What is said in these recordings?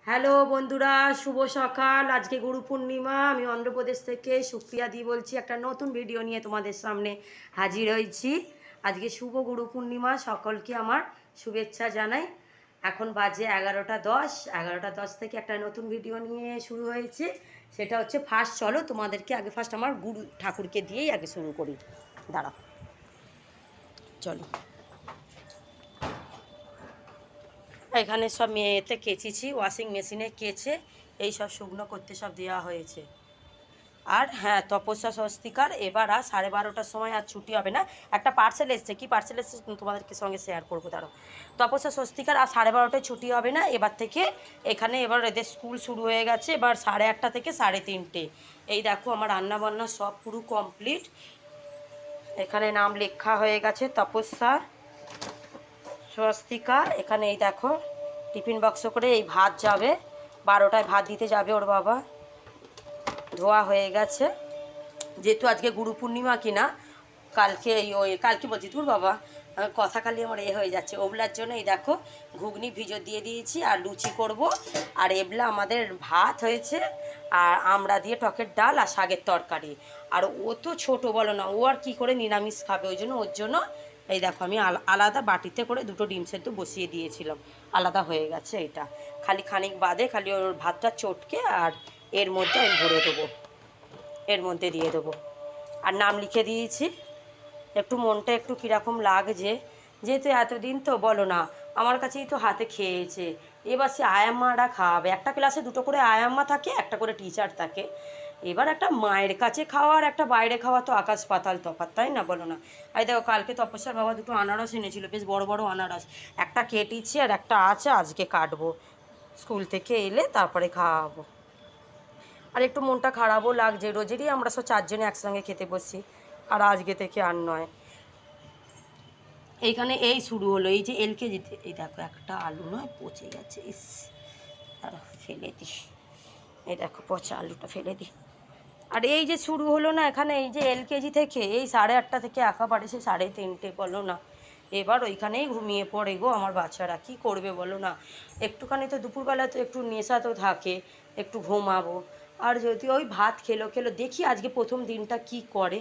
Hello বন্ধুরা, শুভ সকাল। আজকে গুরু পূর্ণিমা। আমি অন্ধ্রপ্রদেশ থেকে সুপ্রিয়া দি বলছি। একটা নতুন ভিডিও নিয়ে তোমাদের সামনে হাজির হয়েছি। আজকে শুভ গুরু পূর্ণিমা, সকলকে আমার শুভেচ্ছা জানাই। এখন বাজে 11টা 10। 11টা 10 থেকে একটা নতুন ভিডিও নিয়ে শুরু হয়েছে। সেটা হচ্ছে চলো তোমাদেরকে আগে আমার গুরু ঠাকুরকে দিয়েই আগে শুরু করি। দাঁড়াও, চলো। এখানে সব মেয়েতে কেচেছি, ওয়াশিং মেশিনে কেচে এই সব শুকনো করতে সব দেওয়া হয়েছে। আর হ্যাঁ, তপস্যা স্বস্তিকার এবার আর 12:30টার সময় আর ছুটি হবে না। একটা পার্সেল এসছে, কি পার্সেল এসছে তোমাদেরকে সঙ্গে শেয়ার করবো। তারও তপস্যা স্বস্তিকার আর 12:30টায় ছুটি হবে না এবার থেকে। এখানে এবার এদের স্কুল শুরু হয়ে গেছে, এবার 8:30 থেকে 3:30। এই দেখো আমার রান্না বান্না সব পুরো কমপ্লিট। এখানে নাম লেখা হয়ে গেছে তপস্যা স্বস্তিকা। এখানে এই দেখো টিফিন বাক্স করে এই ভাত যাবে, 12টায় ভাত দিতে যাবে ওর বাবা। ধোয়া হয়ে গেছে, যেহেতু আজকে গুরু পূর্ণিমা কিনা কালকে কালকে বলছি তোর বাবা কথা খালি আমার হয়ে যাচ্ছে। ওগুলার জন্য এই দেখো ঘুগনি ভিজো দিয়ে দিয়েছি আর লুচি করব। আর এবলা আমাদের ভাত হয়েছে আর আমড়া দিয়ে টকের ডাল আর শাকের তরকারি। আর ও তো ছোটো বলো না, ও আর কী করে নিরামিষ খাবে, ওর জন্য এই দেখো আমি আলাদা বাটিতে করে দুটো ডিম সেদ্ধ বসিয়ে দিয়েছিলাম, আলাদা হয়ে গেছে। এটা খালি খানিক বাদে খালি ওর ভাতটা চটকে আর এর মধ্যে আমি ভরে দেবো, এর মধ্যে দিয়ে দেবো। আর নাম লিখে দিয়েছি। একটু মনটা একটু কীরকম লাগছে, যেহেতু এতদিন তো বলো না আমার কাছেই তো হাতে খেয়েছে। এবার সে আয়াম্মারা খাওয়াবে, একটা ক্লাসে দুটো করে আয়াম্মা থাকে, একটা করে টিচার থাকে। এবার একটা মায়ের কাছে খাওয়ার একটা বাইরে খাওয়া তো আকাশ পাতাল তফাৎ, তাই না বলো না? এই দেখো কালকে তপস্যার বাবা দুটো আনারস এনেছিল, বেশ বড় বড় আনারস। একটা কেটেছি আর একটা আছে, আজকে কাটবো। স্কুল থেকে এলে তারপরে খাওয়াবো। আর একটু মনটা খারাপও লাগছে, রোজেরই আমরা সব 4 জনে একসঙ্গে খেতে বসি, আর আজকে থেকে আর নয়। এইখানে এই শুরু হলো, এই যে এলকেজিতে এই দেখো একটা আলু নয় পচে গেছে, ইস তারা ফেলে দিই। এই দেখো পচা আলুটা ফেলে দিই। আর এই যে শুরু হলো না এখানে, এই যে এলকেজি থেকে এই 8:30 থেকে একেবারে সে 3:30 বলো না। এবার ওইখানেই ঘুমিয়ে পড়ে গো আমার বাচ্চারা, কি করবে বলো না। একটুখানি তো দুপুরবেলা তো একটু নেশা তো থাকে, একটু ঘুমাবো। আর যদি ওই ভাত খেলো দেখি আজকে প্রথম দিনটা কি করে,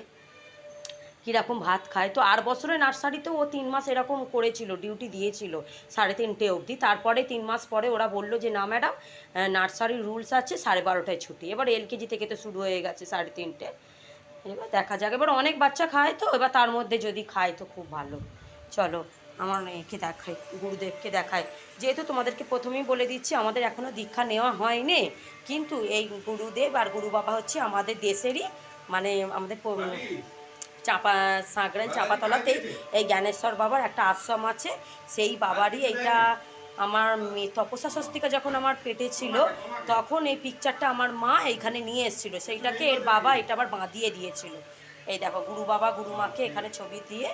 কীরকম ভাত খায়। তো আর বছরে নার্সারিতেও ও 3 মাস এরকম করেছিল, ডিউটি দিয়েছিল 3:30 অবধি। তারপরে 3 মাস পরে ওরা বললো যে না ম্যাডাম, নার্সারির রুলস আছে 12:30টায় ছুটি। এবার এলকেজি থেকে তো শুরু হয়ে গেছে 3:30। এবার দেখা যাক, এবার অনেক বাচ্চা খায় তো, এবার তার মধ্যে যদি খায় তো খুব ভালো। চলো আমার একে দেখাই, গুরুদেবকে দেখায়। যেহেতু তোমাদেরকে প্রথমেই বলে দিচ্ছি আমাদের এখনও দীক্ষা নেওয়া হয়নি, কিন্তু এই গুরুদেব আর গুরু বাবা হচ্ছে আমাদের দেশেরই, মানে আমাদের সাঁকড়াইল চাঁপাতলাতেই এই জ্ঞানেশ্বর বাবার একটা আশ্রম আছে, সেই বাবারই এইটা। আমার তপস্যা স্বস্তিকা যখন আমার পেটে ছিল তখন এই পিকচারটা আমার মা এইখানে নিয়ে এসেছিলো, সেইটাকে এর বাবা এটা আবার বাঁধিয়ে দিয়েছিল। এই দেখো গুরু বাবা গুরু মাকে এখানে ছবি দিয়ে।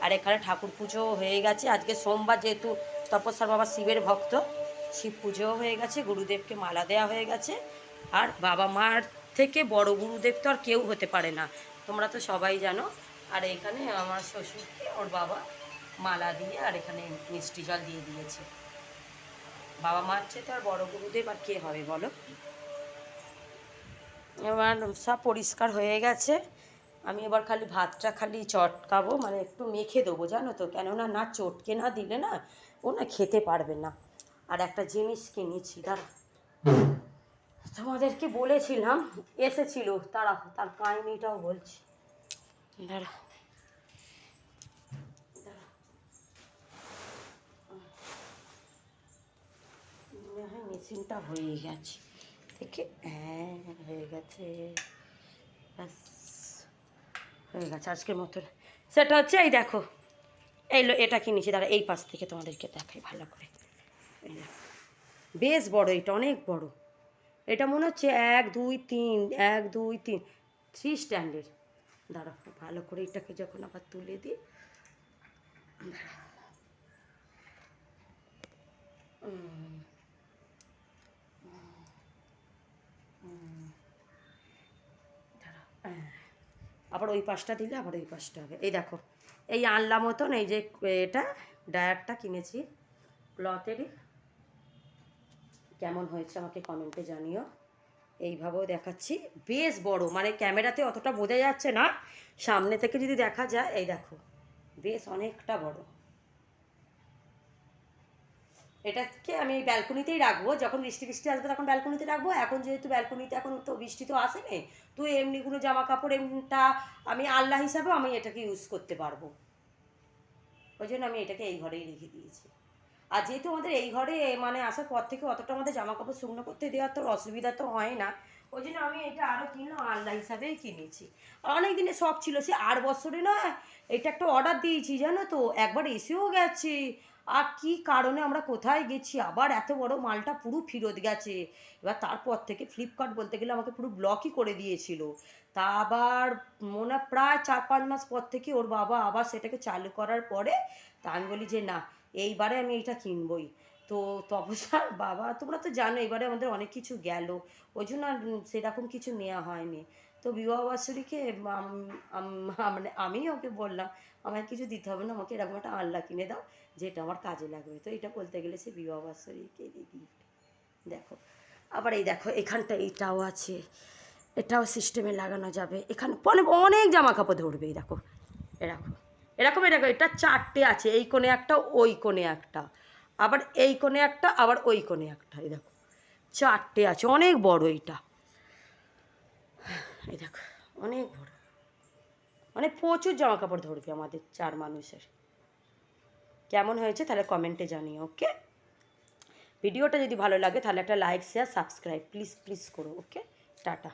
আর এখানে ঠাকুর পুজো হয়ে গেছে, আজকে সোমবার, যেহেতু তপস্যার বাবা শিবের ভক্ত, শিব পুজোও হয়ে গেছে, গুরুদেবকে মালা দেওয়া হয়ে গেছে। আর বাবা মার থেকে বড় গুরুদেব তো আর কেউ হতে পারে না, তোমরা তো সবাই জানো। আর এখানে আমার শ্বশুরকে ওর বাবা মালা দিয়ে আর এখানে মিষ্টি জল দিয়ে দিয়েছে। বাবা মার চেয়ে তো আর বড় গুরুদেব আর কে হবে বলো। এবার সব পরিষ্কার হয়ে গেছে, আমি এবার খালি ভাতটা খালি চটকাবো, মানে একটু মেখে দেবো জানো তো, কেননা না চটকে না দিলে না ও না খেতে পারবে না। আর একটা জিনিস কিনেছি, দাঁড়া তোমাদেরকে বলেছিলাম, এসেছিল তারা, তার কাহিনিটাও বলছি, দাঁড়া। হ্যাঁ মেশিনটা হয়ে গেছে দেখে, হ্যাঁ হয়ে গেছে, ব্যাস হয়ে গেছে আজকের মতন। সেটা হচ্ছে এই দেখো, এটা কিনেছি, দাঁড়া এই পাশ থেকে তোমাদেরকে দেখাই ভালো করে। বেশ বড়, এটা অনেক বড়। এটা মনে হচ্ছে 1 2 3 1 2 3 3 স্ট্যান্ডের। দাঁড়া ভালো করে এটাকে যখন আবার তুলে দিই, আবার ওই পাশটা দিলে আবার ওই পাশটা হবে। এই দেখো এই আনলা মতন, এই যে এটা ডায়ারটা কিনেছি ক্লথেরই, কেমন হয়েছে আমাকে কমেন্টে জানিও। এইভাবেও দেখাচ্ছি, বেশ বড়, মানে ক্যামেরাতে অতটা বোঝা যাচ্ছে না, সামনে থেকে যদি দেখা যায় এই দেখো বেশ অনেকটা বড়। এটাকে আমি ব্যালকনিতেই রাখবো, যখন বৃষ্টি বৃষ্টি আসবে তখন ব্যালকনিতে রাখবো। এখন যেহেতু ব্যালকনিতে এখন তো বৃষ্টি তো আসেনি, তো এমনিগুলো জামা কাপড় এমনিটা আমি আল্লাহ হিসাবেও আমি এটাকে ইউজ করতে পারবো, ওই জন্য আমি এটাকে এই ঘরেই রেখে দিয়েছি। আর যেহেতু আমাদের এই ঘরে মানে আসার পর থেকে অতটা আমাদের জামা কাপড় শুকনো করতে দেওয়ার তো অসুবিধা তো হয় না, ওই জন্য আমি এটা আরও কিনলাম, আল্লাহ হিসাবেই কিনেছি। আর অনেক দিনের শখ ছিল, সে 8 বছরে না এটা একটা অর্ডার দিয়েছি জানো তো, একবার এসেও গেছে। আর কি কারণে আমরা কোথায় গেছি, আবার এত বড় মালটা পুরো ফেরত গেছে। এবার তারপর থেকে ফ্লিপকার্ট বলতে গেলে আমাকে পুরো ব্লকই করে দিয়েছিল। তা আবার মনে হয় প্রায় 4-5 মাস পর থেকে ওর বাবা আবার সেটাকে চালু করার পরে তা আমি বলি যে না, এইবারে আমি এটা কিনবই। তো তপস্যার বাবা, তোমরা তো জানো এবারে আমাদের অনেক কিছু গেল, ওই জন্য আর সেরকম কিছু নেওয়া হয়নি। তো বিবাহবার্ষিকীকে মানে আমি ওকে বললাম আমায় কিছু দিতে হবে না, আমাকে এরকম একটা আল্লাহ কিনে দাও যেটা আমার কাজে লাগবে। তো এটা বলতে গেলে সে বিবাহবার্ষিকীকে গিফট। দেখো আবার এই দেখো এখানটা এইটাও আছে, এটাও সিস্টেমে লাগানো যাবে, এখানে অনেক অনেক জামা কাপড় ধরবে। এই দেখো এরকম এরকম এরকম, এটা 4টে আছে, এই কোণে একটা ওই কোণে একটা, আবার এই কোণে একটা আবার ওই কোণে একটা, এই দেখো 4টে আছে, অনেক বড় এইটা। এই দেখো অনেক বড়, মানে প্রচুর জামা কাপড় ধরবে আমাদের 4 মানুষের। কেমন হয়েছে তাহলে কমেন্টে জানিও, ওকে? ভিডিওটা যদি ভালো লাগে তাহলে একটা like share subscribe please please করো, ওকে? টাটা।